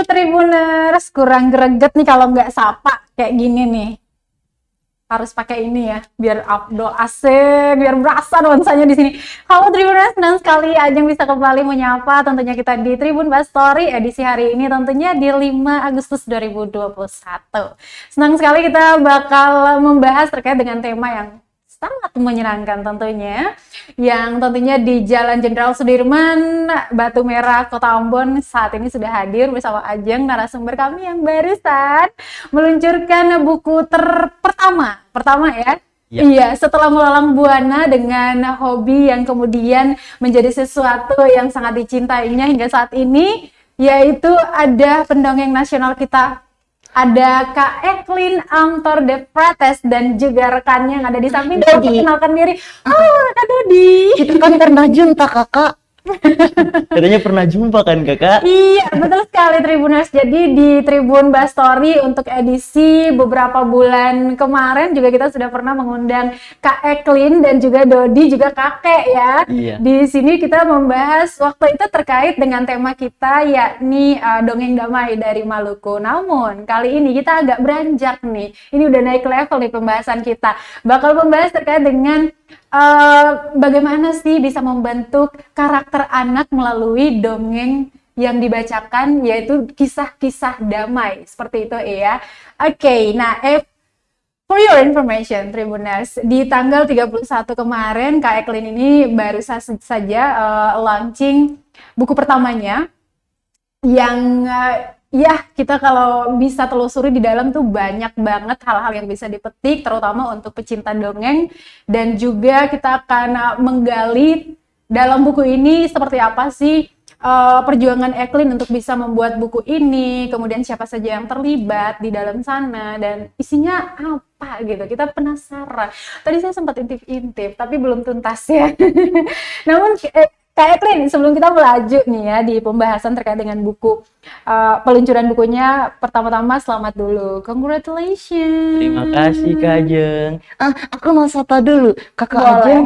Tribuners, kurang greget nih kalau nggak sapa kayak gini nih. Harus pakai ini ya, biar Abdul asik, biar berasa nuansanya di sini. Halo Tribuners, senang sekali Ajeng bisa kembali menyapa tentunya kita di Tribun Bahas Story edisi hari ini tentunya di 5 Agustus 2021. Senang sekali kita bakal membahas terkait dengan tema yang sangat menyenangkan tentunya, yang tentunya di Jalan Jenderal Sudirman, Batu Merah, Kota Ambon saat ini sudah hadir bersama Ajeng, narasumber kami yang barusan meluncurkan buku pertama ya. Iya, setelah melalang buana dengan hobi yang kemudian menjadi sesuatu yang sangat dicintainya hingga saat ini, yaitu ada pendongeng nasional kita. Ada Kak Eklin Amtor de Prates dan juga rekannya yang ada di samping. Perkenalkan diri. Kak Dodi. Kita kan pernah jumpa kakak. Katanya pernah jumpa kan kakak? Iya, betul sekali Tribuners. Jadi di Tribun Bahas Story untuk edisi beberapa bulan kemarin juga kita sudah pernah mengundang Kak Eklin dan juga Dodi, juga kakek ya. Iya. Di sini kita membahas waktu itu terkait dengan tema kita, yakni dongeng damai dari Maluku. Namun kali ini kita agak beranjak nih. Ini udah naik level nih pembahasan kita. Bakal membahas terkait dengan bagaimana sih bisa membentuk karakter anak melalui dongeng yang dibacakan, yaitu kisah-kisah damai seperti itu ya. Oke, nah for your information Tribuners, di tanggal 31 kemarin Kak Eklin ini baru saja launching buku pertamanya yang ya, kita kalau bisa telusuri di dalam tuh banyak banget hal-hal yang bisa dipetik, terutama untuk pecinta dongeng. Dan juga kita akan menggali dalam buku ini seperti apa sih perjuangan Eklin untuk bisa membuat buku ini, kemudian siapa saja yang terlibat di dalam sana, dan isinya apa gitu. Kita penasaran. Tadi saya sempat intip-intip, tapi belum tuntas ya. Namun Kak Eklin, sebelum kita melaju nih ya di pembahasan terkait dengan buku, peluncuran bukunya, pertama-tama selamat dulu. Congratulations. Terima kasih Kak Ajeng. Aku mau sapa dulu. Kakak Boleh. Ajeng,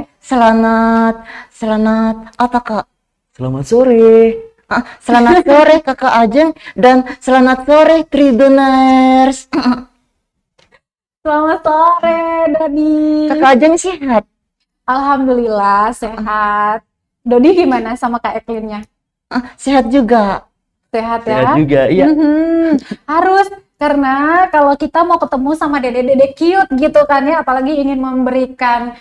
selamat apa Kak? Selamat sore. Selamat sore Kakak Ajeng dan selamat sore Tribuners. Selamat sore, Dodi. Kakak Ajeng sehat? Alhamdulillah, sehat. Dodi gimana sama Kak Eklinnya? Sehat juga. Sehat ya? Sehat juga, iya. Harus, karena kalau kita mau ketemu sama dede-dede cute gitu kan ya, apalagi ingin memberikan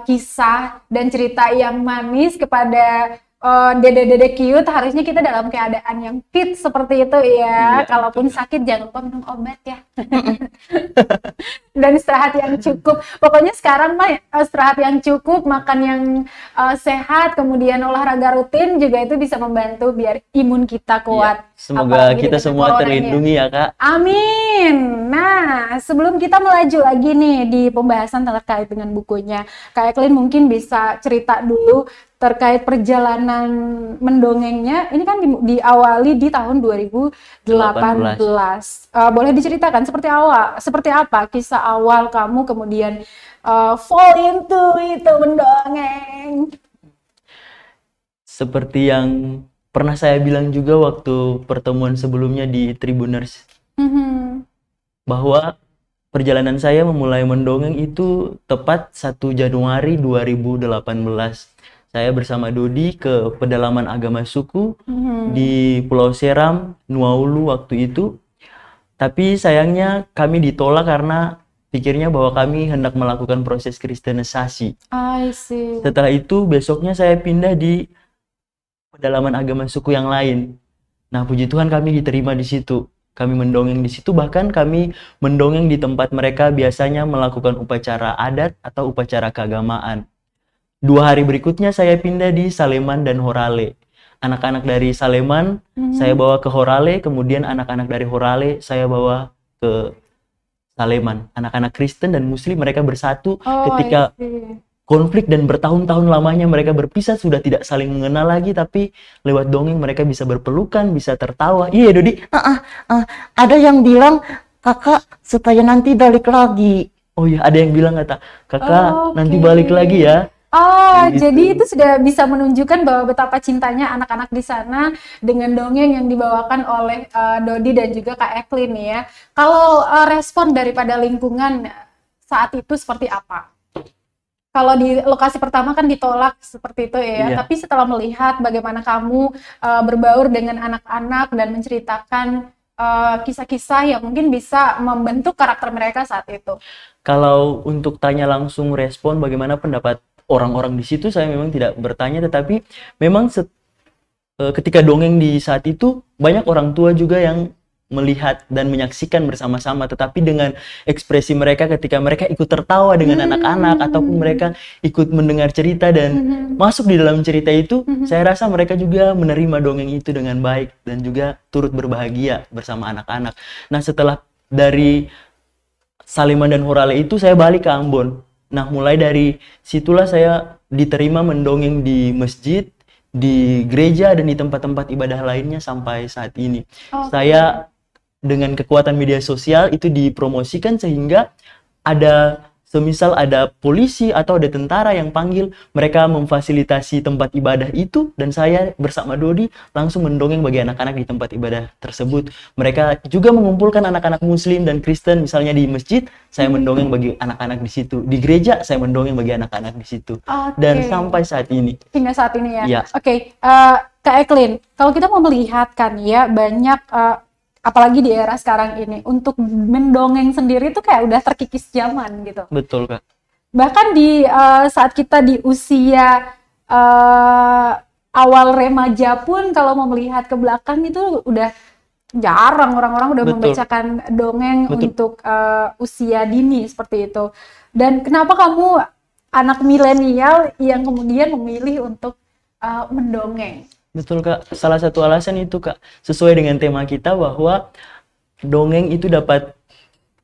kisah dan cerita yang manis kepada dede-dede cute, harusnya kita dalam keadaan yang fit seperti itu ya. Iya, Kalaupun sakit jangan lupa minum obat ya. Dan istirahat yang cukup. Pokoknya sekarang mah istirahat yang cukup, makan yang sehat, kemudian olahraga rutin juga itu bisa membantu biar imun kita kuat. Iya. Semoga Apalagi kita dengan semua corona terlindungi ya Kak. Amin. Nah, sebelum kita melaju lagi nih di pembahasan terkait dengan bukunya, Kak Eklin mungkin bisa cerita dulu terkait perjalanan mendongengnya. Ini kan diawali di tahun 2018. Boleh diceritakan seperti apa kisah awal kamu kemudian fall into itu mendongeng? Seperti yang pernah saya bilang juga waktu pertemuan sebelumnya di Tribuners, bahwa perjalanan saya memulai mendongeng itu tepat 1 Januari 2018. Saya bersama Dodi ke pedalaman agama suku di Pulau Seram, Nuaulu waktu itu. Tapi sayangnya kami ditolak karena pikirnya bahwa kami hendak melakukan proses kristenisasi. I see. Setelah itu besoknya saya pindah di pedalaman agama suku yang lain. Nah, puji Tuhan kami diterima di situ. Kami mendongeng di situ, bahkan kami mendongeng di tempat mereka biasanya melakukan upacara adat atau upacara keagamaan. 2 hari berikutnya saya pindah di Saleman dan Horale. Anak-anak dari Saleman saya bawa ke Horale, kemudian anak-anak dari Horale saya bawa ke Saleman. Anak-anak Kristen dan Muslim mereka bersatu ketika konflik dan bertahun-tahun lamanya mereka berpisah, sudah tidak saling mengenal lagi, tapi lewat dongeng mereka bisa berpelukan, bisa tertawa. Iya Dodi? Ada yang bilang kakak supaya nanti balik lagi. Oh iya, ada yang bilang kakak nanti balik lagi ya. Oh, jadi Gitu. itu sudah bisa menunjukkan bahwa betapa cintanya anak-anak di sana dengan dongeng yang dibawakan oleh Dodi dan juga Kak Eklin nih ya. Kalau respon daripada lingkungan saat itu seperti apa? Kalau di lokasi pertama kan ditolak seperti itu ya, Iya, tapi setelah melihat bagaimana kamu berbaur dengan anak-anak dan menceritakan kisah-kisah yang mungkin bisa membentuk karakter mereka saat itu. kalau untuk tanya langsung respon bagaimana pendapat orang-orang di situ, saya memang tidak bertanya, tetapi memang ketika dongeng di saat itu banyak orang tua juga yang melihat dan menyaksikan bersama-sama, tetapi dengan ekspresi mereka ketika mereka ikut tertawa dengan anak-anak ataupun Hmm. mereka ikut mendengar cerita dan Mhm. masuk di dalam cerita itu, Mhm. saya rasa mereka juga menerima dongeng itu dengan baik dan juga turut berbahagia bersama anak-anak. Nah, setelah dari Saliman dan Horale itu saya balik ke Ambon. Nah, mulai dari situlah saya diterima mendongeng di masjid, di gereja, dan di tempat-tempat ibadah lainnya sampai saat ini. Oke. Saya dengan kekuatan media sosial itu dipromosikan sehingga ada semisal ada polisi atau ada tentara yang panggil, mereka memfasilitasi tempat ibadah itu dan saya bersama Dodi langsung mendongeng bagi anak-anak di tempat ibadah tersebut. Mereka juga mengumpulkan anak-anak muslim dan Kristen, misalnya di masjid saya mendongeng bagi anak-anak di situ, di gereja saya mendongeng bagi anak-anak di situ, dan Oke. sampai saat ini. Hingga saat ini ya. Ya, Oke, Kak Eklin, kalau kita mau melihat kan ya banyak apalagi di era sekarang ini untuk mendongeng sendiri tuh kayak udah terkikis zaman gitu. betul Kak. Bahkan di saat kita di usia eh, awal remaja pun kalau mau melihat ke belakang itu udah jarang orang-orang udah Betul, membacakan dongeng betul. untuk usia dini seperti itu. Dan kenapa kamu anak milenial yang kemudian memilih untuk mendongeng? Betul Kak, salah satu alasan itu Kak, sesuai dengan tema kita bahwa dongeng itu dapat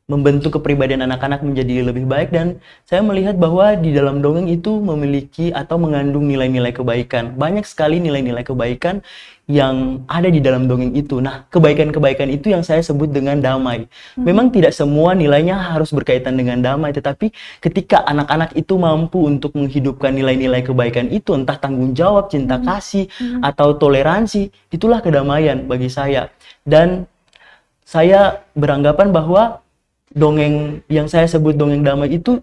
membentuk kepribadian anak-anak menjadi lebih baik, dan saya melihat bahwa di dalam dongeng itu memiliki atau mengandung nilai-nilai kebaikan. Banyak sekali nilai-nilai kebaikan yang ada di dalam dongeng itu. Nah, kebaikan-kebaikan itu yang saya sebut dengan damai. Memang tidak semua nilainya harus berkaitan dengan damai, tetapi ketika anak-anak itu mampu untuk menghidupkan nilai-nilai kebaikan itu, entah tanggung jawab, cinta kasih, atau toleransi, itulah kedamaian bagi saya. Dan saya beranggapan bahwa dongeng yang saya sebut dongeng damai itu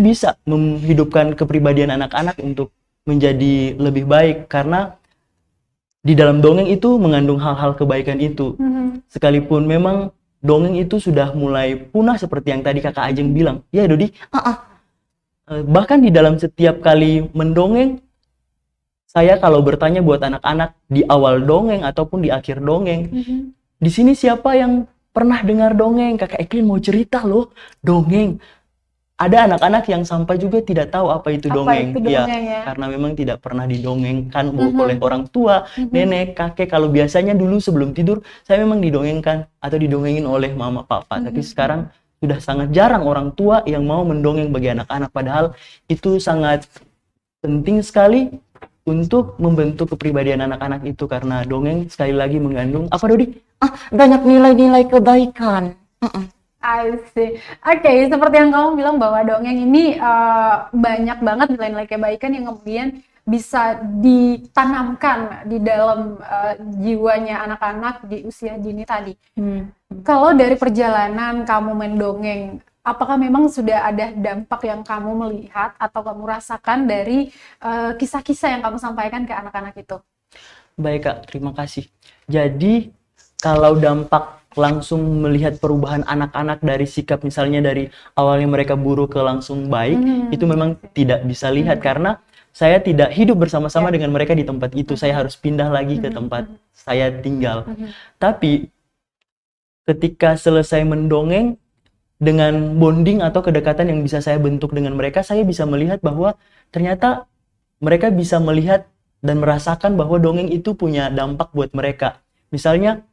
bisa menghidupkan kepribadian anak-anak untuk menjadi lebih baik, karena di dalam dongeng itu mengandung hal-hal kebaikan itu. Mhm. Sekalipun memang dongeng itu sudah mulai punah seperti yang tadi Kakak Ajeng bilang. Ya Dodi, bahkan di dalam setiap kali mendongeng, saya kalau bertanya buat anak-anak di awal dongeng ataupun di akhir dongeng, Mhm. di sini siapa yang pernah dengar dongeng? Kakak Eklin mau cerita loh, dongeng. Ada anak-anak yang sampai juga tidak tahu apa itu Apa itu dongeng. Ya, dongeng ya? karena memang tidak pernah didongengkan oleh Mhm. orang tua, Mhm. nenek, kakek. Kalau biasanya dulu sebelum tidur, saya memang didongengkan atau didongengin oleh mama, papa. Tapi Mhm. sekarang sudah sangat jarang orang tua yang mau mendongeng bagi anak-anak. Padahal itu sangat penting sekali untuk membentuk kepribadian anak-anak itu, karena dongeng sekali lagi mengandung apa Dodi? Banyak nilai-nilai kebaikan. I see. Oke, seperti yang kamu bilang bahwa dongeng ini banyak banget nilai-nilai kebaikan yang kemudian bisa ditanamkan di dalam jiwanya anak-anak di usia dini tadi. Kalau dari perjalanan kamu mendongeng, apakah memang sudah ada dampak yang kamu melihat atau kamu rasakan dari kisah-kisah yang kamu sampaikan ke anak-anak itu? Baik Kak, terima kasih. Jadi kalau dampak langsung melihat perubahan anak-anak dari sikap, misalnya dari awalnya mereka buruk ke langsung baik, itu memang tidak bisa lihat karena saya tidak hidup bersama-sama Ya. dengan mereka di tempat itu. Saya harus pindah lagi ke tempat saya tinggal. Tapi ketika selesai mendongeng, dengan bonding atau kedekatan yang bisa saya bentuk dengan mereka, saya bisa melihat bahwa ternyata mereka bisa melihat dan merasakan bahwa dongeng itu punya dampak buat mereka. Misalnya,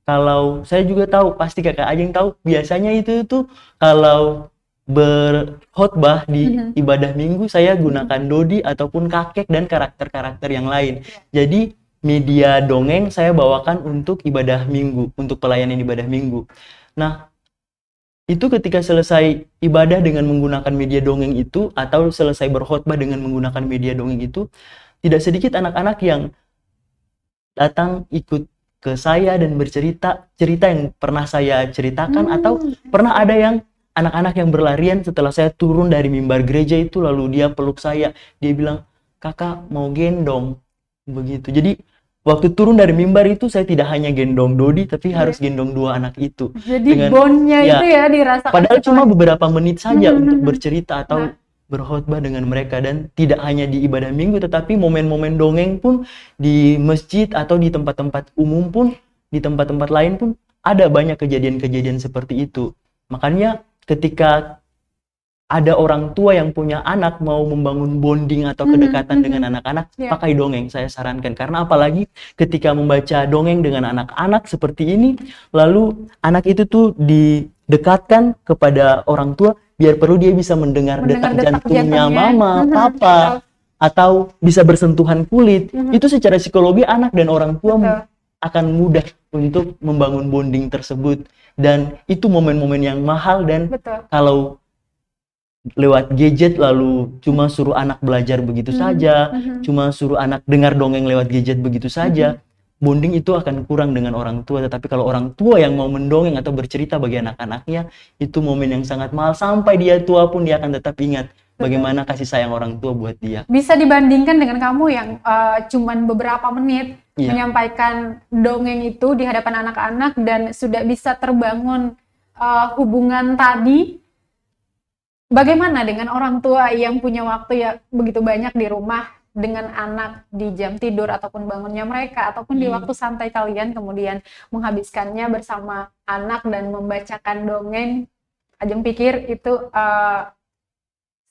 kalau saya juga tahu, pasti Kakak Ajeng tahu, biasanya itu tuh kalau berkhotbah di ibadah minggu, saya gunakan Dodi ataupun kakek dan karakter-karakter yang lain. Jadi, media dongeng saya bawakan untuk ibadah minggu, untuk pelayanan ibadah minggu. Nah, itu ketika selesai ibadah dengan menggunakan media dongeng itu, atau selesai berkhotbah dengan menggunakan media dongeng itu, tidak sedikit anak-anak yang datang ikut ke saya dan bercerita cerita yang pernah saya ceritakan, atau pernah ada yang anak-anak yang berlarian setelah saya turun dari mimbar gereja itu, lalu dia peluk saya, dia bilang, "Kakak mau gendong," begitu. Jadi waktu turun dari mimbar itu saya tidak hanya gendong Dodi, tapi harus gendong dua anak itu. Jadi bondnya ya, itu ya dirasakan. padahal cuma beberapa menit saja untuk bercerita atau Nah. berkhotbah dengan mereka, dan tidak hanya di ibadah minggu, tetapi momen-momen dongeng pun di masjid atau di tempat-tempat umum pun, di tempat-tempat lain pun ada banyak kejadian-kejadian seperti itu. Makanya ketika ada orang tua yang punya anak mau membangun bonding atau kedekatan dengan anak-anak, Ya. pakai dongeng, saya sarankan. Karena apalagi ketika membaca dongeng dengan anak-anak seperti ini, lalu anak itu tuh didekatkan kepada orang tua, biar perlu dia bisa mendengar detak jantungnya mama, papa, atau bisa bersentuhan kulit. Itu secara psikologi anak dan orang tua Betul. akan mudah untuk membangun bonding tersebut. Dan itu momen-momen yang mahal, dan Betul. kalau lewat gadget lalu cuma suruh anak belajar begitu saja, cuma suruh anak dengar dongeng lewat gadget begitu saja, bonding itu akan kurang dengan orang tua. Tetapi kalau orang tua yang mau mendongeng atau bercerita bagi anak-anaknya, itu momen yang sangat mahal, sampai dia tua pun dia akan tetap ingat bagaimana kasih sayang orang tua buat dia. Bisa dibandingkan dengan kamu yang cuman beberapa menit Iya. menyampaikan dongeng itu di hadapan anak-anak dan sudah bisa terbangun hubungan tadi. Bagaimana dengan orang tua yang punya waktu ya begitu banyak di rumah dengan anak di jam tidur ataupun bangunnya mereka, ataupun di waktu santai kalian kemudian menghabiskannya bersama anak dan membacakan dongeng? Ajeng pikir itu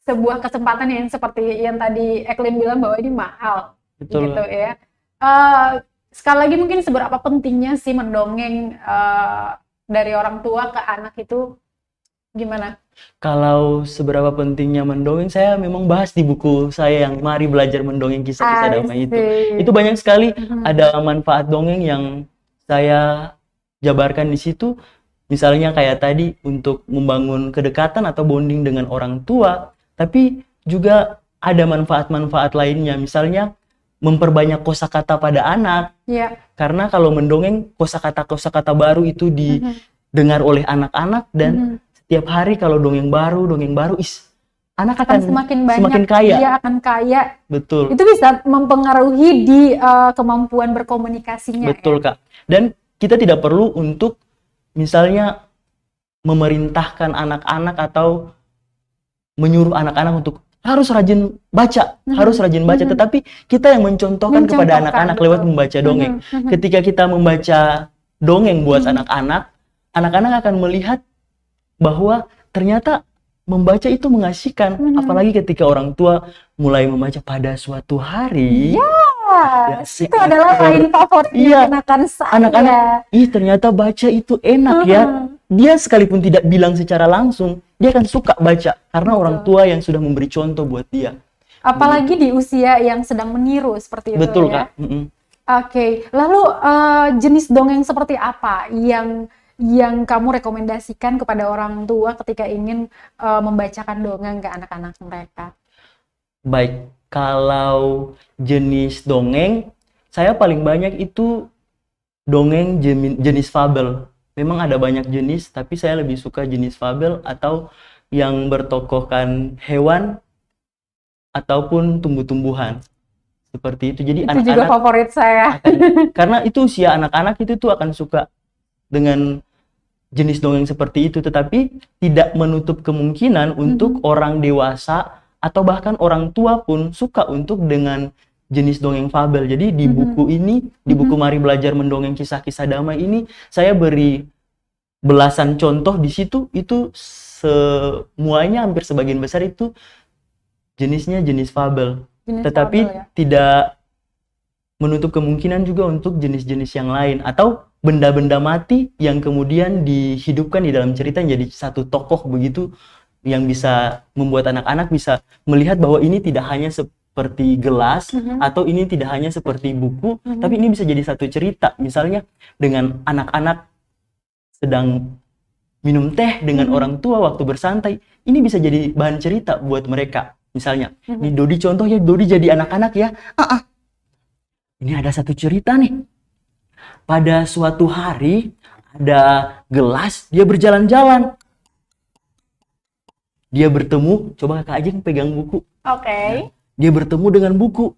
sebuah kesempatan yang seperti yang tadi Eklin bilang bahwa ini mahal. Betul. Gitu ya. Sekali lagi mungkin seberapa pentingnya sih mendongeng dari orang tua ke anak itu, gimana? Kalau seberapa pentingnya mendongeng, saya memang bahas di buku saya yang Mari Belajar Mendongeng Kisah-Kisah Damai itu. Itu banyak sekali ada manfaat dongeng yang saya jabarkan di situ. Misalnya kayak tadi untuk membangun kedekatan atau bonding dengan orang tua, tapi juga ada manfaat-manfaat lainnya. Misalnya memperbanyak kosakata pada anak. Ya. Karena kalau mendongeng, kosakata baru itu didengar oleh anak-anak, dan setiap hari kalau dongeng baru, anak akan semakin banyak, semakin kaya. Dia akan kaya. Betul. Itu bisa mempengaruhi di kemampuan berkomunikasinya. Betul, ya? Kak. Dan kita tidak perlu untuk misalnya memerintahkan anak-anak atau menyuruh anak-anak untuk harus rajin baca, tetapi kita yang mencontohkan kepada anak-anak lewat membaca dongeng. Ketika kita membaca dongeng buat anak-anak, anak-anak akan melihat bahwa ternyata membaca itu mengasihkan, apalagi ketika orang tua mulai membaca pada suatu hari. Itu adalah lain favoritnya kenakan saya. Anak-anak, ternyata baca itu enak ya. Dia sekalipun tidak bilang secara langsung, dia akan suka baca karena orang tua yang sudah memberi contoh buat dia. Apalagi di usia yang sedang meniru seperti itu. Betul, ya. Kak. Oke, lalu jenis dongeng seperti apa yang kamu rekomendasikan kepada orang tua ketika ingin membacakan dongeng ke anak-anak mereka? Baik, kalau jenis dongeng, saya paling banyak itu dongeng jenis fabel. Memang ada banyak jenis, tapi saya lebih suka jenis fabel atau yang bertokohkan hewan ataupun tumbuh-tumbuhan. Seperti itu. Jadi itu juga favorit saya. Karena itu usia anak-anak itu tuh akan suka dengan jenis dongeng seperti itu, tetapi tidak menutup kemungkinan untuk orang dewasa atau bahkan orang tua pun suka untuk dengan jenis dongeng fabel. Jadi di buku ini, di buku Mari Belajar Mendongeng Kisah-Kisah Damai ini, saya beri belasan contoh di situ. Itu semuanya hampir sebagian besar itu jenisnya jenis fabel. Tetapi tidak menutup kemungkinan juga untuk jenis-jenis yang lain atau benda-benda mati yang kemudian dihidupkan di dalam cerita menjadi satu tokoh begitu, yang bisa membuat anak-anak bisa melihat bahwa ini tidak hanya seperti gelas atau ini tidak hanya seperti buku, tapi ini bisa jadi satu cerita. Misalnya dengan anak-anak sedang minum teh dengan orang tua waktu bersantai, ini bisa jadi bahan cerita buat mereka. Misalnya, di Dodi contoh ya, Dodi jadi anak-anak ya. Ini ada satu cerita nih. Pada suatu hari, ada gelas, dia berjalan-jalan. Dia bertemu, coba Kak Ajeng pegang buku. Oke. Dia bertemu dengan buku.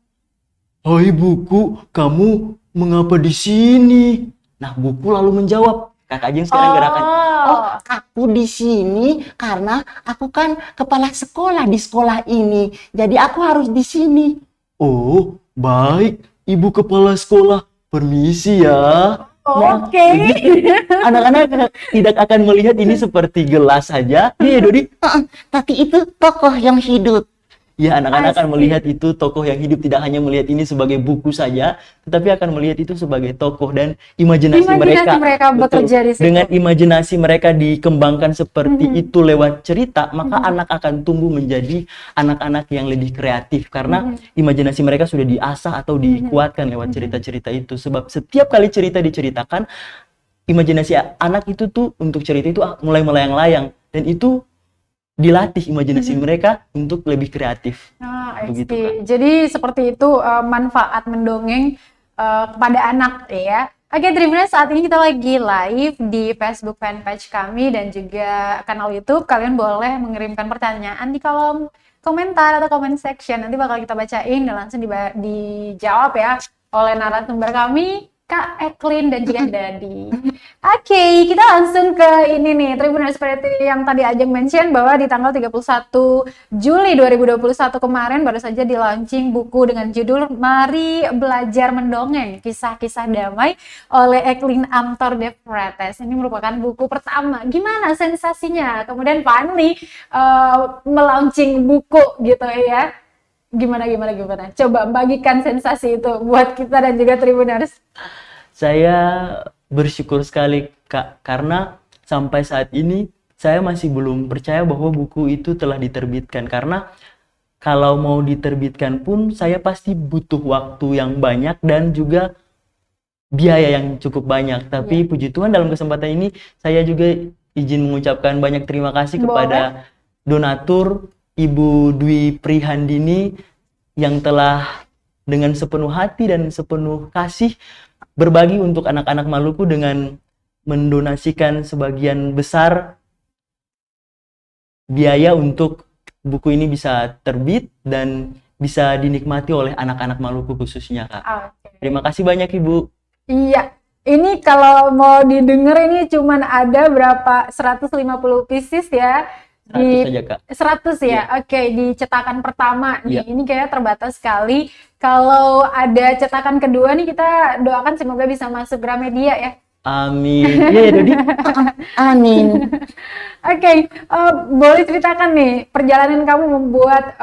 Hai buku, kamu mengapa di sini? Nah, buku lalu menjawab. Kak Ajeng sekarang gerakan. Oh, aku di sini karena aku kan kepala sekolah di sekolah ini. Jadi aku harus di sini. Oh, baik. Ibu kepala sekolah, permisi ya. Oke. Anak-anak tidak akan melihat ini seperti gelas saja. Iya, Dodi. Tapi itu tokoh yang hidup. Ya, anak-anak akan Asik. melihat itu tokoh yang hidup, tidak hanya melihat ini sebagai buku saja, tetapi akan melihat itu sebagai tokoh dan imajinasi mereka. Betul. bekerja di situ. Dengan imajinasi mereka dikembangkan seperti itu lewat cerita, maka anak akan tumbuh menjadi anak-anak yang lebih kreatif karena imajinasi mereka sudah diasah atau dikuatkan lewat cerita-cerita itu. Sebab setiap kali cerita diceritakan, imajinasi anak itu tuh untuk cerita itu mulai melayang-layang dan itu dilatih imajinasi mereka untuk lebih kreatif. Begitu, Kak. Jadi seperti itu manfaat mendongeng kepada anak ya. Oke, Dreamers, saat ini kita lagi live di Facebook fanpage kami dan juga kanal YouTube. Kalian boleh mengirimkan pertanyaan di kolom komentar atau comment section. Nanti bakal kita bacain dan langsung dijawab ya oleh narasumber kami, Kak Eklin dan juga Dadi. Oke, kita langsung ke ini nih, Tribuners, seperti yang tadi Ajeng mention bahwa di tanggal 31 Juli 2021 kemarin baru saja di-launching buku dengan judul Mari Belajar Mendongeng, Kisah-Kisah Damai oleh Eklin Amtor de Frates. Ini merupakan buku pertama. Gimana sensasinya? Kemudian finally melaunching buku gitu ya. Gimana? Coba bagikan sensasi itu buat kita dan juga Tribuners. Saya bersyukur sekali, Kak, karena sampai saat ini saya masih belum percaya bahwa buku itu telah diterbitkan. Karena kalau mau diterbitkan pun saya pasti butuh waktu yang banyak dan juga biaya yang cukup banyak. Tapi puji Tuhan dalam kesempatan ini saya juga izin mengucapkan banyak terima kasih kepada donatur Ibu Dwi Prihandini yang telah dengan sepenuh hati dan sepenuh kasih berbagi untuk anak-anak Maluku dengan mendonasikan sebagian besar biaya untuk buku ini bisa terbit dan bisa dinikmati oleh anak-anak Maluku khususnya, Kak. Oke. Terima kasih banyak, Ibu. Iya, ini kalau mau didengar ini cuman ada berapa 150 pieces ya. 100 saja, Kak. 100 ya. Iya. Oke, di cetakan pertama nih. Iya. Ini kayaknya terbatas sekali. Kalau ada cetakan kedua nih kita doakan semoga bisa masuk Gramedia ya. Amin. Iya ya, Dodi. Amin. Oke, boleh ceritakan nih perjalanan kamu membuat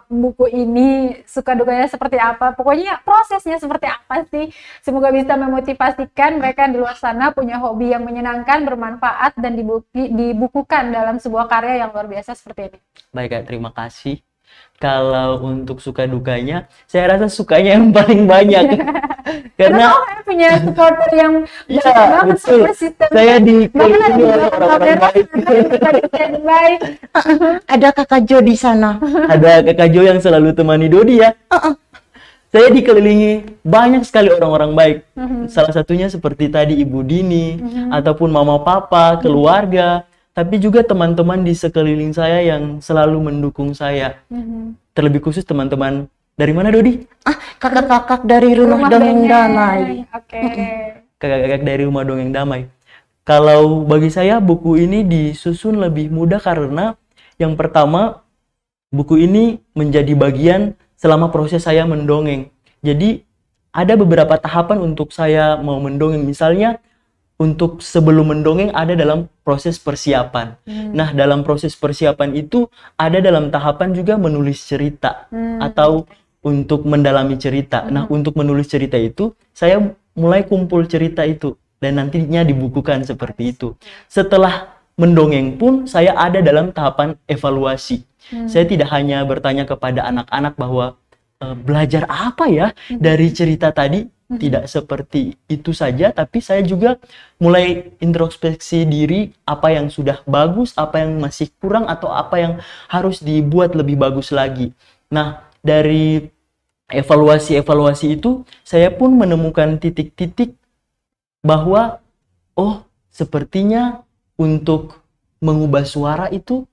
buku ini, suka dukanya seperti apa? Pokoknya prosesnya seperti apa sih? Semoga bisa memotivasikan mereka di luar sana punya hobi yang menyenangkan, bermanfaat dan dibukukan dalam sebuah karya yang luar biasa seperti ini. Baik, Kak, terima kasih. Kalau untuk suka dukanya, saya rasa sukanya yang paling banyak. Karena Karena punya supporter yang ya, banget, betul. persisten. Saya Bahkan dikelilingi ada oleh orang-orang baik. baik. Ada Kakak Jo di sana. Ada Kakak Jo yang selalu temani Dodi ya. Saya dikelilingi banyak sekali orang-orang baik. Salah satunya seperti tadi Ibu Dini, ataupun Mama Papa, keluarga, tapi juga teman-teman di sekeliling saya yang selalu mendukung saya. Terlebih khusus teman-teman dari mana, Dodi? Kakak-kakak dari Rumah Dongeng Damai. Oke. Kakak-kakak dari Rumah Dongeng Damai. Kalau bagi saya buku ini disusun lebih mudah karena yang pertama buku ini menjadi bagian selama proses saya mendongeng. Jadi ada beberapa tahapan untuk saya mau mendongeng. Misalnya untuk sebelum mendongeng ada dalam proses persiapan. Nah, dalam proses persiapan itu ada dalam tahapan juga menulis cerita atau untuk mendalami cerita. Nah, untuk menulis cerita itu saya mulai kumpul cerita itu dan nantinya dibukukan seperti itu. Setelah mendongeng pun saya ada dalam tahapan evaluasi. Saya tidak hanya bertanya kepada anak-anak bahwa belajar apa ya dari cerita tadi. Tidak seperti itu saja, tapi saya juga mulai introspeksi diri, apa yang sudah bagus, apa yang masih kurang, atau apa yang harus dibuat lebih bagus lagi. Nah, dari evaluasi-evaluasi itu, saya pun menemukan titik-titik bahwa, oh, sepertinya untuk mengubah suara itu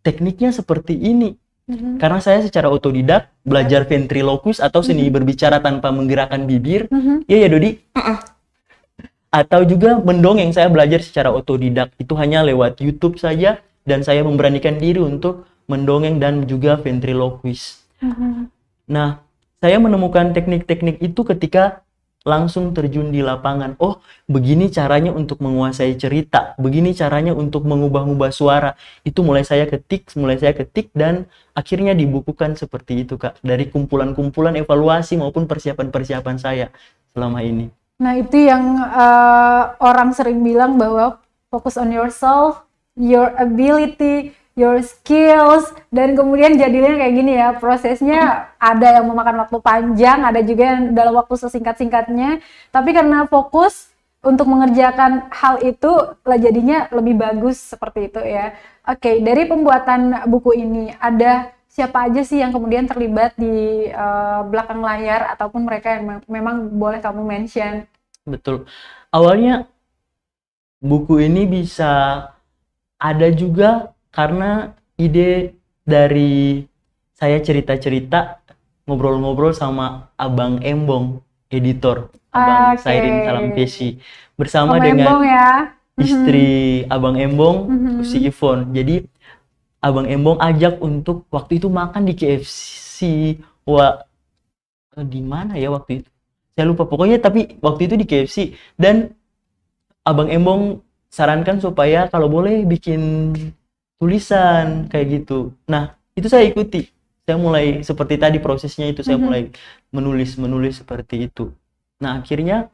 tekniknya seperti ini. Karena saya secara otodidak belajar ventriloquist atau seni berbicara tanpa menggerakkan bibir. Iya ya Dodi? Atau juga mendongeng, saya belajar secara otodidak. Itu hanya lewat YouTube saja, dan saya memberanikan diri untuk mendongeng dan juga ventriloquist. Nah, saya menemukan teknik-teknik itu ketika langsung terjun di lapangan. Oh, begini caranya untuk menguasai cerita, begini caranya untuk mengubah-ubah suara. Itu mulai saya ketik, dan akhirnya dibukukan seperti itu, Kak. Dari kumpulan-kumpulan evaluasi maupun persiapan-persiapan saya selama ini. Nah, itu yang orang sering bilang bahwa focus on yourself, your ability, your skills, dan kemudian jadinya kayak gini ya, prosesnya ada yang memakan waktu panjang, ada juga yang dalam waktu sesingkat-singkatnya, tapi karena fokus untuk mengerjakan hal itu lah jadinya lebih bagus seperti itu ya. Oke, dari pembuatan buku ini ada siapa aja sih yang kemudian terlibat di belakang layar, ataupun mereka yang memang boleh kamu mention? Betul. Awalnya buku ini bisa ada juga karena ide dari saya cerita-cerita, ngobrol-ngobrol sama Abang Embong, editor, Abang Sairin Salampesi, bersama Om dengan Embong ya. istri Abang Embong, si Ivon. Jadi Abang Embong ajak untuk waktu itu makan di KFC. Di mana ya waktu itu? Saya lupa, pokoknya tapi waktu itu di KFC, dan Abang Embong sarankan supaya kalau boleh bikin tulisan kayak gitu. Nah, itu saya ikuti. Saya mulai seperti tadi prosesnya itu, saya mulai menulis seperti itu. Nah, akhirnya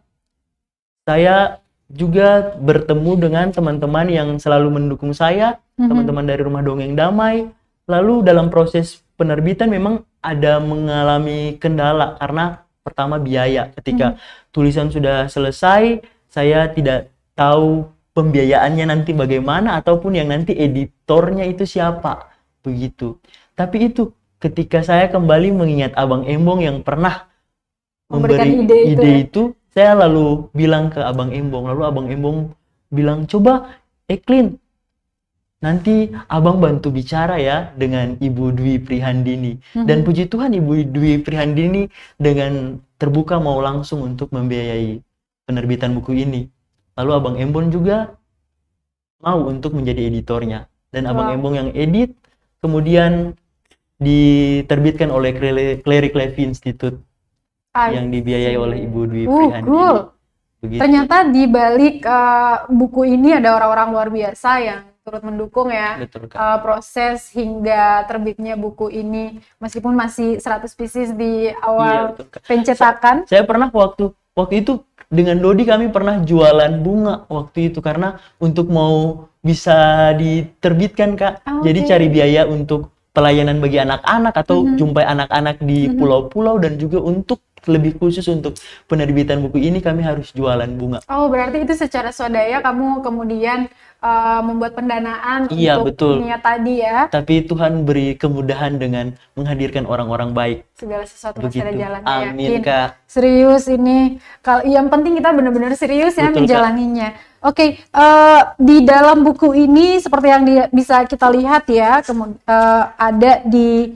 saya juga bertemu dengan teman-teman yang selalu mendukung saya, teman-teman dari Rumah Dongeng Damai. Lalu dalam proses penerbitan memang ada mengalami kendala karena pertama biaya. Ketika tulisan sudah selesai, saya tidak tahu pembiayaannya nanti bagaimana, ataupun yang nanti editornya itu siapa, begitu. Tapi itu ketika saya kembali mengingat Abang Embong yang pernah memberi ide itu, saya lalu bilang ke Abang Embong, lalu Abang Embong bilang, coba Eklin, nanti Abang bantu bicara ya dengan Ibu Dwi Prihandini. Dan puji Tuhan Ibu Dwi Prihandini dengan terbuka mau langsung untuk membiayai penerbitan buku ini. Lalu Abang Embong juga mau untuk menjadi editornya. Dan Abang Embong yang edit, kemudian diterbitkan oleh Clary Clevey Institute yang dibiayai oleh Ibu Dwi Prihandini. Cool. Begitu. Ternyata di balik buku ini ada orang-orang luar biasa yang turut mendukung ya. Betul, Kak. Proses hingga terbitnya buku ini, meskipun masih 100 pieces di awal betul, Kak. pencetakan. Saya pernah waktu itu dengan Dodi kami pernah jualan bunga waktu itu karena untuk mau bisa diterbitkan, Kak. Jadi cari biaya untuk pelayanan bagi anak-anak atau jumpai anak-anak di pulau-pulau, dan juga untuk lebih khusus untuk penerbitan buku ini kami harus jualan bunga. Oh, berarti itu secara swadaya kamu kemudian membuat pendanaan untuk betul. niat tadi ya. Tapi Tuhan beri kemudahan dengan menghadirkan orang-orang baik. Segala sesuatu pasti ada Begitu. jalannya. Amin, Yakin. Kak. Serius ini. Kalau yang penting kita benar-benar serius ya Betul, menjalaninya. Oke, di dalam buku ini seperti yang bisa kita lihat ya, ada di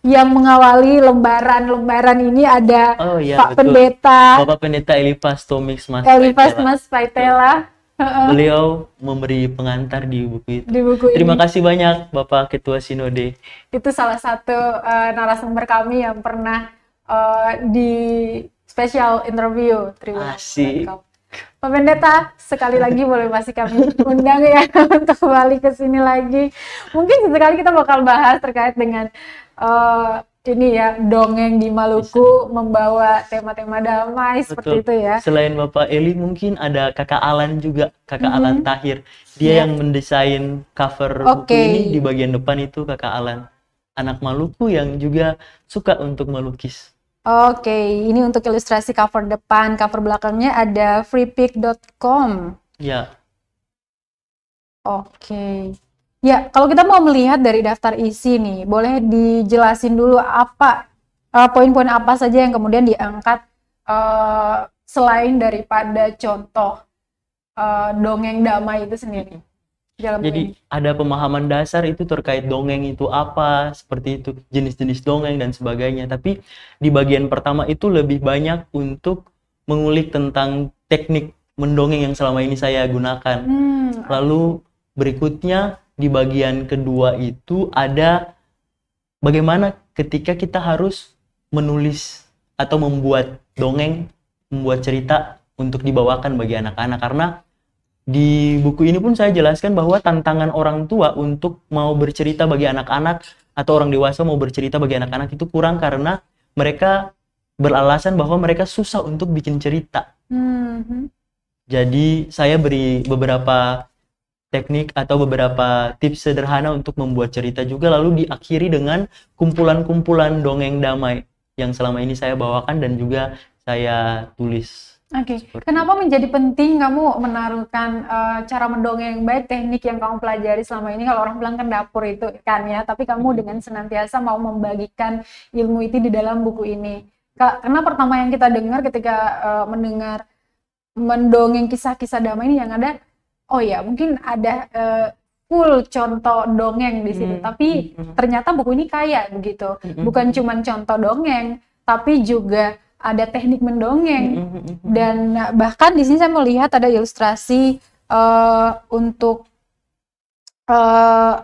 yang mengawali lembaran ini ada Pak betul. Pendeta Bapak Pendeta Elifas Tomix Mas Paitela. Beliau memberi pengantar di buku itu. Di buku Terima ini. kasih banyak Bapak Ketua Sinode. Itu salah satu narasumber kami yang pernah di special interview Asik. Tribunal.com. Pak Pendeta, sekali lagi boleh masih kami undang ya untuk kembali ke sini lagi. Mungkin sesekali kita bakal bahas terkait dengan ini ya, dongeng di Maluku membawa tema-tema damai seperti itu ya. Selain Bapak Eli mungkin ada Kakak Alan juga, Kakak Alan Tahir. Dia yang mendesain cover buku ini, di bagian depan itu Kakak Alan. anak Maluku yang juga suka untuk melukis. Oke, ini untuk ilustrasi cover depan, cover belakangnya ada freepik.com. Ya, Oke. Ya, kalau kita mau melihat dari daftar isi nih, boleh dijelasin dulu apa poin-poin apa saja yang kemudian diangkat selain daripada contoh dongeng damai itu sendiri dalam buku jadi ini. ada pemahaman dasar itu terkait dongeng itu apa, seperti itu, jenis-jenis dongeng dan sebagainya. Tapi di bagian pertama itu lebih banyak untuk mengulik tentang teknik mendongeng yang selama ini saya gunakan. Lalu berikutnya di bagian kedua itu ada bagaimana ketika kita harus menulis atau membuat dongeng, membuat cerita untuk dibawakan bagi anak-anak. Karena di buku ini pun saya jelaskan bahwa tantangan orang tua untuk mau bercerita bagi anak-anak atau orang dewasa mau bercerita bagi anak-anak itu kurang karena mereka beralasan bahwa mereka susah untuk bikin cerita. Jadi saya beri beberapa teknik atau beberapa tips sederhana untuk membuat cerita juga, lalu diakhiri dengan kumpulan-kumpulan dongeng damai yang selama ini saya bawakan dan juga saya tulis. Oke, Seperti kenapa menjadi penting kamu menaruhkan cara mendongeng yang baik, teknik yang kamu pelajari selama ini? Kalau orang bilang kan dapur itu kan ya, tapi kamu dengan senantiasa mau membagikan ilmu itu di dalam buku ini. Karena pertama yang kita dengar ketika mendengar mendongeng kisah-kisah damai ini yang ada, oh ya mungkin ada full contoh dongeng di situ, tapi ternyata buku ini kaya begitu, bukan cuma contoh dongeng, tapi juga ada teknik mendongeng dan bahkan di sini saya melihat ada ilustrasi untuk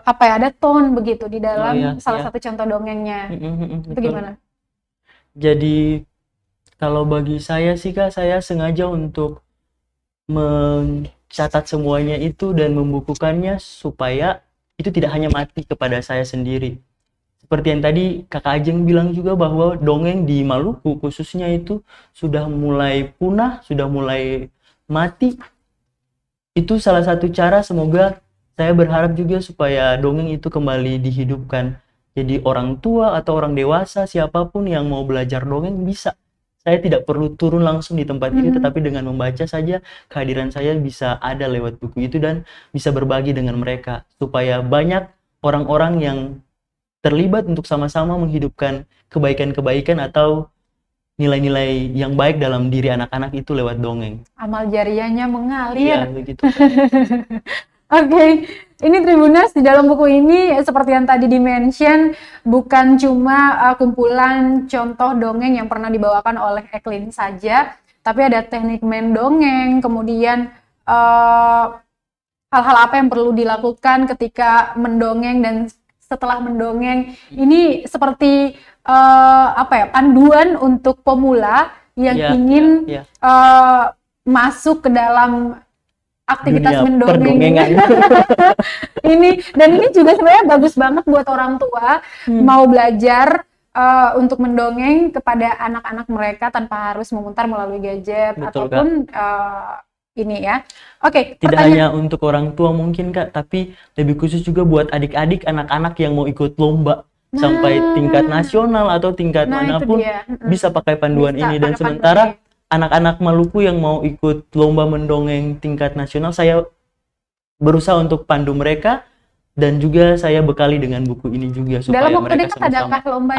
apa ya, ada tone begitu di dalam salah satu contoh dongengnya. Itu gimana? Jadi kalau bagi saya sih Kak, saya sengaja untuk mencatat semuanya itu dan membukukannya supaya itu tidak hanya mati kepada saya sendiri. Seperti yang tadi Kakak Ajeng bilang juga bahwa dongeng di Maluku khususnya itu sudah mulai punah, sudah mulai mati. Itu salah satu cara, semoga saya berharap juga supaya dongeng itu kembali dihidupkan. Jadi orang tua atau orang dewasa siapapun yang mau belajar dongeng bisa. Saya tidak perlu turun langsung di tempat ini, tetapi dengan membaca saja kehadiran saya bisa ada lewat buku itu dan bisa berbagi dengan mereka supaya banyak orang-orang yang terlibat untuk sama-sama menghidupkan kebaikan-kebaikan atau nilai-nilai yang baik dalam diri anak-anak itu lewat dongeng. Amal jariahnya mengalir. Iya, begitu. Oke, ini Tribuners, di dalam buku ini seperti yang tadi di-mention, bukan cuma kumpulan contoh dongeng yang pernah dibawakan oleh Eklin saja, tapi ada teknik mendongeng, kemudian hal-hal apa yang perlu dilakukan ketika mendongeng dan setelah mendongeng. Ini seperti apa ya, panduan untuk pemula yang ingin masuk ke dalam aktivitas Dunia mendongeng perdongengan. dan ini juga sebenarnya bagus banget buat orang tua mau belajar untuk mendongeng kepada anak-anak mereka tanpa harus memutar melalui gadget. Betul, ataupun ini ya. Oke, Tidak hanya untuk orang tua mungkin Kak, tapi lebih khusus juga buat adik-adik, anak-anak yang mau ikut lomba sampai tingkat nasional atau tingkat manapun bisa pakai panduan ini. Dan sementara anak-anak Maluku yang mau ikut lomba mendongeng tingkat nasional, saya berusaha untuk pandu mereka dan juga saya bekali dengan buku ini juga supaya dalam waktu mereka dekat adakah lomba?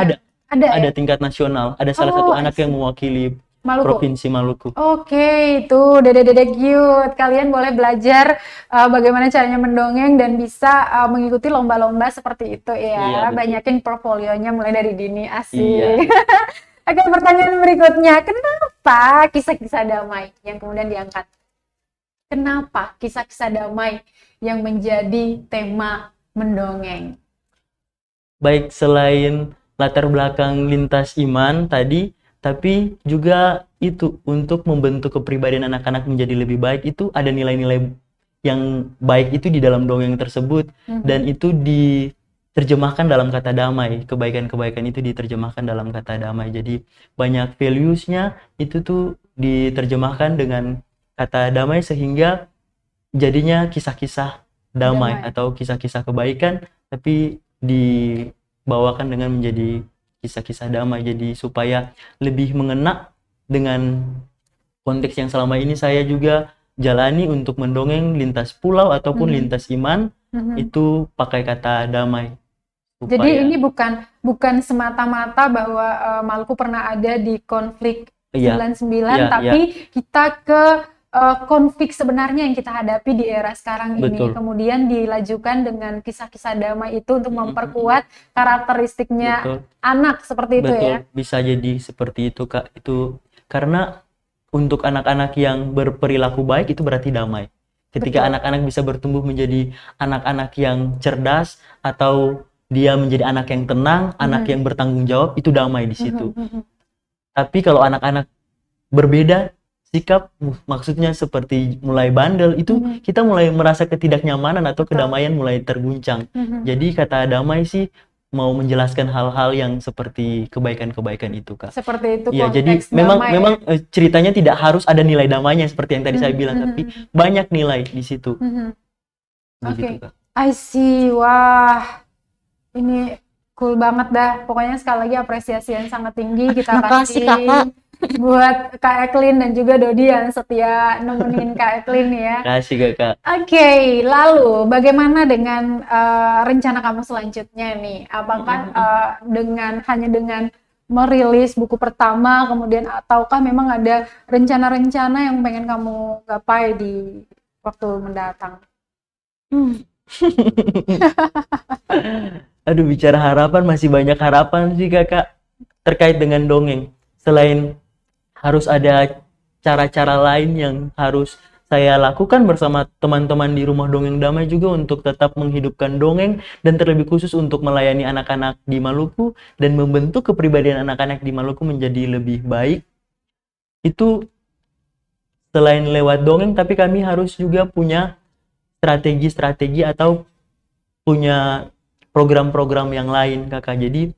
Ada tingkat nasional, ada salah satu anak yang mewakili Maluku. Provinsi Maluku. Oke, itu dede-dede cute. Kalian boleh belajar bagaimana caranya mendongeng dan bisa mengikuti lomba-lomba seperti itu ya. Iya, banyakin portfolionya mulai dari dini, asik. Iya. Oke, pertanyaan berikutnya. Kenapa kisah-kisah damai yang kemudian diangkat? Kenapa kisah-kisah damai yang menjadi tema mendongeng? Baik, selain latar belakang lintas iman tadi, tapi juga itu untuk membentuk kepribadian anak-anak menjadi lebih baik. Itu ada nilai-nilai yang baik itu di dalam dongeng tersebut, dan itu diterjemahkan dalam kata damai. Kebaikan-kebaikan itu diterjemahkan dalam kata damai. Jadi banyak values-nya itu tuh diterjemahkan dengan kata damai sehingga jadinya kisah-kisah damai atau kisah-kisah kebaikan, tapi bawakan dengan menjadi kisah-kisah damai, jadi supaya lebih mengena dengan konteks yang selama ini saya juga jalani untuk mendongeng lintas pulau ataupun lintas iman, itu pakai kata damai. Jadi Supaya ini bukan semata-mata bahwa Maluku pernah ada di konflik Iya, 99, iya, tapi kita ke konflik sebenarnya yang kita hadapi di era sekarang ini. Betul. Kemudian dilajukan dengan kisah-kisah damai itu untuk memperkuat karakteristiknya Betul. anak seperti itu ya. Betul, bisa jadi seperti itu Kak. Itu karena untuk anak-anak yang berperilaku baik itu berarti damai. Ketika Betul. anak-anak bisa bertumbuh menjadi anak-anak yang cerdas atau dia menjadi anak yang tenang, anak yang bertanggung jawab, itu damai di situ. Tapi kalau anak-anak berbeda sikap, maksudnya seperti mulai bandel, itu kita mulai merasa ketidaknyamanan atau kedamaian mulai terguncang. Jadi kata damai sih mau menjelaskan hal-hal yang seperti kebaikan-kebaikan itu Kak. Seperti itu Iya, jadi konteks damai memang ceritanya tidak harus ada nilai damainya seperti yang tadi saya bilang, tapi banyak nilai di situ. Begitu Kak. I see. Wah, ini cool banget dah. Pokoknya sekali lagi apresiasi yang sangat tinggi kita Makasih, kasih Kakak. buat Kak Eklin dan juga Dodi yang setia nemenin Kak Eklin ya. Kasih Kakak. Oke, lalu bagaimana dengan rencana kamu selanjutnya nih? Apakah hanya dengan merilis buku pertama kemudian, ataukah memang ada rencana-rencana yang pengen kamu gapai di waktu mendatang? Aduh, bicara harapan, masih banyak harapan sih Kakak terkait dengan dongeng. Selain harus ada cara-cara lain yang harus saya lakukan bersama teman-teman di Rumah Dongeng Damai juga untuk tetap menghidupkan dongeng dan terlebih khusus untuk melayani anak-anak di Maluku dan membentuk kepribadian anak-anak di Maluku menjadi lebih baik. Itu selain lewat dongeng, tapi kami harus juga punya strategi-strategi atau punya program-program yang lain Kakak. Jadi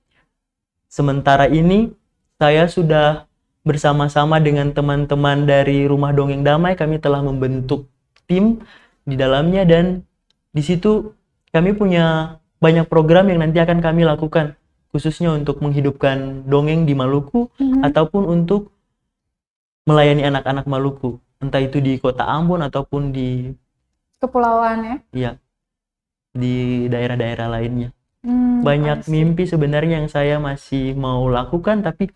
sementara ini saya sudah bersama-sama dengan teman-teman dari Rumah Dongeng Damai, kami telah membentuk tim di dalamnya, dan di situ kami punya banyak program yang nanti akan kami lakukan khususnya untuk menghidupkan dongeng di Maluku ataupun untuk melayani anak-anak Maluku, entah itu di Kota Ambon ataupun di Kepulauan ya? Iya, di daerah-daerah lainnya. I Banyak see. mimpi sebenarnya yang saya masih mau lakukan, tapi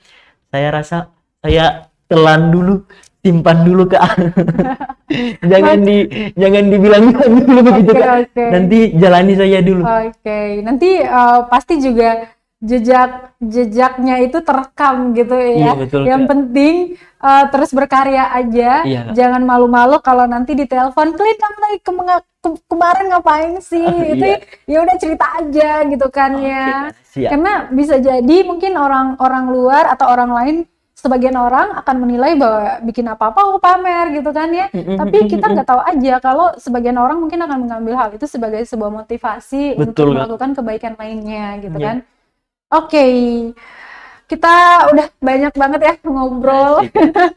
saya rasa saya telan dulu, simpan dulu Kak. jangan dibilang-bilang dulu begitu Kak. Oke. Nanti jalani saya dulu. Oke, nanti pasti juga jejaknya itu terekam gitu Iya, ya. betul, Yang Kak. penting terus berkarya aja, Iya, Kak. jangan malu-malu kalau nanti ditelepon, "Klin, kamu lagi kemarin ngapain sih?" Itu Iya. ya udah cerita aja gitu kan Oke, ya. Kak. Siap. Karena bisa jadi mungkin orang-orang luar atau orang lain, sebagian orang akan menilai bahwa bikin apa-apa oh pamer gitu kan ya. Tapi kita nggak tahu aja kalau sebagian orang mungkin akan mengambil hal itu sebagai sebuah motivasi untuk Betul, Kak. melakukan kebaikan lainnya gitu Iya. kan. Oke, kita udah banyak banget ya ngobrol Asik, Kak.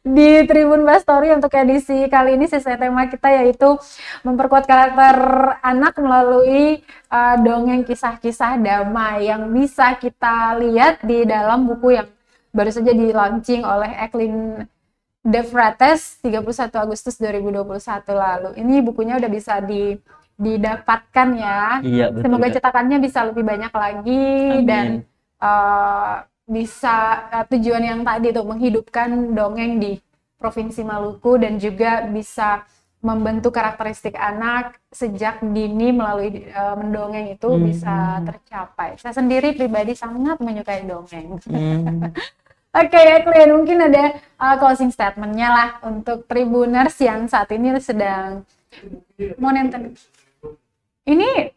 di Tribun Bastory untuk edisi kali ini. Sesuai tema kita yaitu memperkuat karakter anak melalui dongeng kisah-kisah damai yang bisa kita lihat di dalam buku yang baru saja di-launching oleh Eklin De Frates 31 Agustus 2021 lalu. Ini bukunya udah bisa didapatkan ya. Iya, betul, Semoga Kak. cetakannya bisa lebih banyak lagi. Amin. Dan bisa tujuan yang tadi tuh menghidupkan dongeng di Provinsi Maluku dan juga bisa membentuk karakteristik anak sejak dini melalui mendongeng itu bisa tercapai. Saya sendiri pribadi sangat menyukai dongeng. Oke, Eklin, mungkin ada closing statement-nya lah untuk Tribuners yang saat ini sedang mau nonton. Ini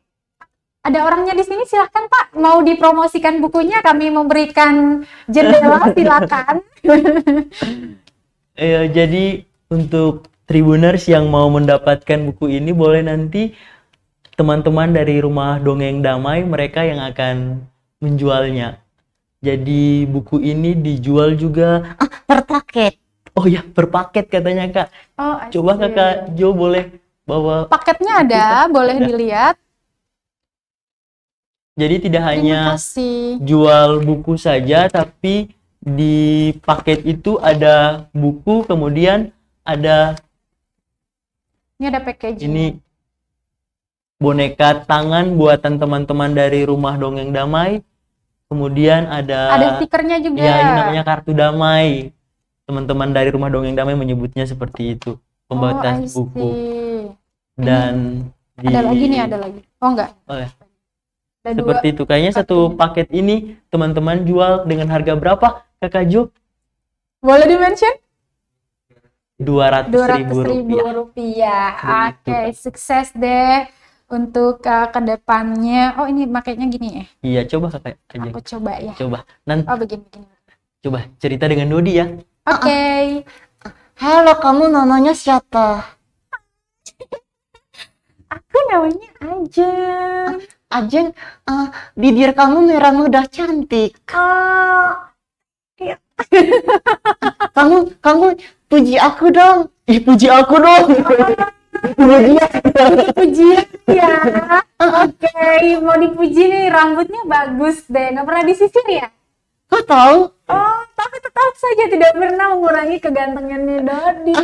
ada orangnya di sini, silahkan Pak. Mau dipromosikan bukunya, kami memberikan jendela, silakan. Jadi untuk Tribuners yang mau mendapatkan buku ini, boleh nanti teman-teman dari Rumah Dongeng Damai, mereka yang akan menjualnya. Jadi buku ini dijual juga Per paket. oh ya, per paket katanya Kak. Oh, Coba asik. Kakak Jo boleh bawa. Paketnya ada, boleh dilihat. Jadi tidak Terima hanya kasih. jual buku saja, tapi di paket itu ada buku, kemudian ada Ini ada packaging. ini boneka tangan buatan teman-teman dari Rumah Dongeng Damai. Kemudian Ada ada stikernya juga. ya ini namanya kartu damai. Teman-teman dari Rumah Dongeng Damai menyebutnya seperti itu. Oh, Pembatas I buku. see. Dan Ada lagi nih, ada lagi. Oh enggak. Oh ya, Ada dua. seperti itu. Kayaknya satu paket ini teman-teman jual dengan harga berapa, Kakak Jo? Boleh di-mention? 200.000 rupiah. Rupiah. Begitu, Oke, sukses deh untuk ke depannya. Oh, ini makanya gini ya. Iya, coba Kakak aja. Aku coba ya. Coba. Nanti Oh, begini. coba cerita dengan Dodi ya. Oke. Halo, kamu namanya siapa? Aku namanya Ajeng. Ajeng, bibir kamu merah muda cantik. Oh, Kamu puji aku dong. Puji aku dong. pujian ya. Oke, mau dipuji nih, rambutnya bagus deh. Nggak pernah disisir ya? Kau tahu? Oh, tapi tetap saja tidak pernah mengurangi kegantengannya Dodi.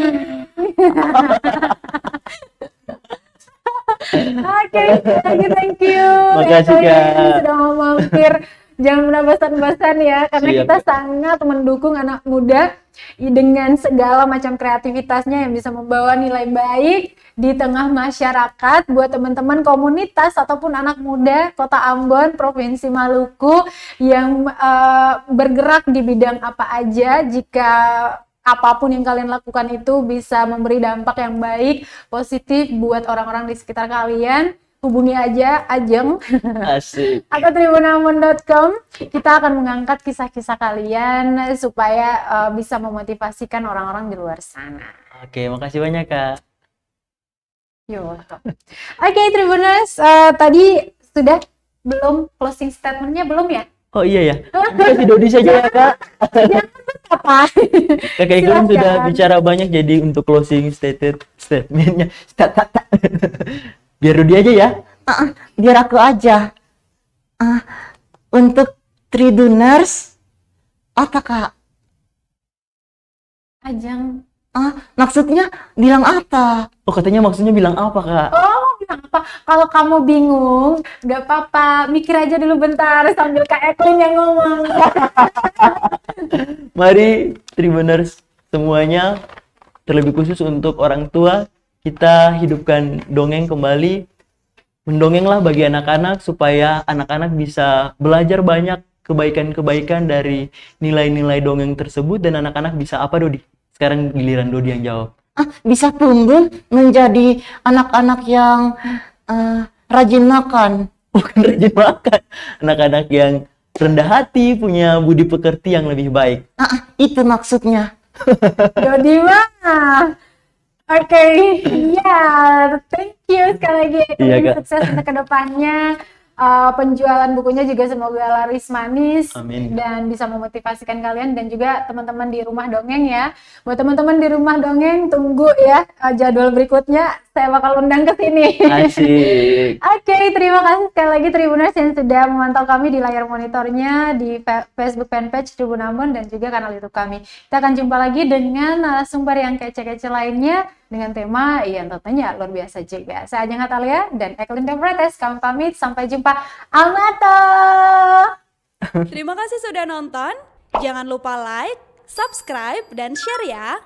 Oke, thank you. Makasih, Ya, kalian Kak. sudah mau mampir. Jangan pernah bosan-bosan ya, karena Siap, kita Kak. sangat mendukung anak muda dengan segala macam kreativitasnya yang bisa membawa nilai baik di tengah masyarakat buat teman-teman komunitas ataupun anak muda Kota Ambon, Provinsi Maluku yang bergerak di bidang apa aja. Jika apapun yang kalian lakukan itu bisa memberi dampak yang baik, positif buat orang-orang di sekitar kalian, hubungi aja Ajeng Asik. atau tribunambon.com. Kita akan mengangkat kisah-kisah kalian supaya bisa memotivasikan orang-orang di luar sana. Oke, makasih banyak, Kak. You're welcome. Oke, Tribuners, tadi sudah belum closing statementnya belum ya? Oh iya ya. Kasih Dodi saja ya, Kak. Apa? Kakak Iklim sudah Silakan. bicara banyak, jadi untuk closing statementnya biar Dodi aja ya. Biar aku aja. Untuk Triduners, apa Kak? Ajeng. Maksudnya bilang apa? Oh, katanya maksudnya bilang apa, Kak? Oh, bilang apa? Kalau kamu bingung, nggak apa-apa. Mikir aja dulu bentar sambil Kak Eklin yang ngomong. Mari Tribuners semuanya, terlebih khusus untuk orang tua, kita hidupkan dongeng kembali. Mendongenglah bagi anak-anak supaya anak-anak bisa belajar banyak kebaikan-kebaikan dari nilai-nilai dongeng tersebut, dan anak-anak bisa apa, Dodi? Sekarang giliran Dodi yang jawab. Bisa tumbuh menjadi anak-anak yang rajin makan. Bukan rajin makan. Anak-anak yang rendah hati, punya budi pekerti yang lebih baik. Itu maksudnya. Dodi mah. Oke, ya, thank you sekali lagi. Iya, Kak. Sukses untuk kedepannya. Penjualan bukunya juga semoga laris manis. Amin. Dan bisa memotivasikan kalian dan juga teman-teman di rumah dongeng ya. Buat teman-teman di rumah dongeng, tunggu ya jadwal berikutnya. Saya bakal undang ke sini. Asik. Oke, terima kasih sekali lagi Tribuners yang sudah memantau kami di layar monitornya, di Facebook fanpage Tribun Ambon dan juga kanal YouTube kami. Kita akan jumpa lagi dengan narasumber yang kece-kece lainnya dengan tema yang tentunya luar biasa juga. Saya Ajeng Atalia dan Eklin Devretes, kami pamit, sampai jumpa. Amato! Terima kasih sudah nonton. Jangan lupa like, subscribe, dan share ya.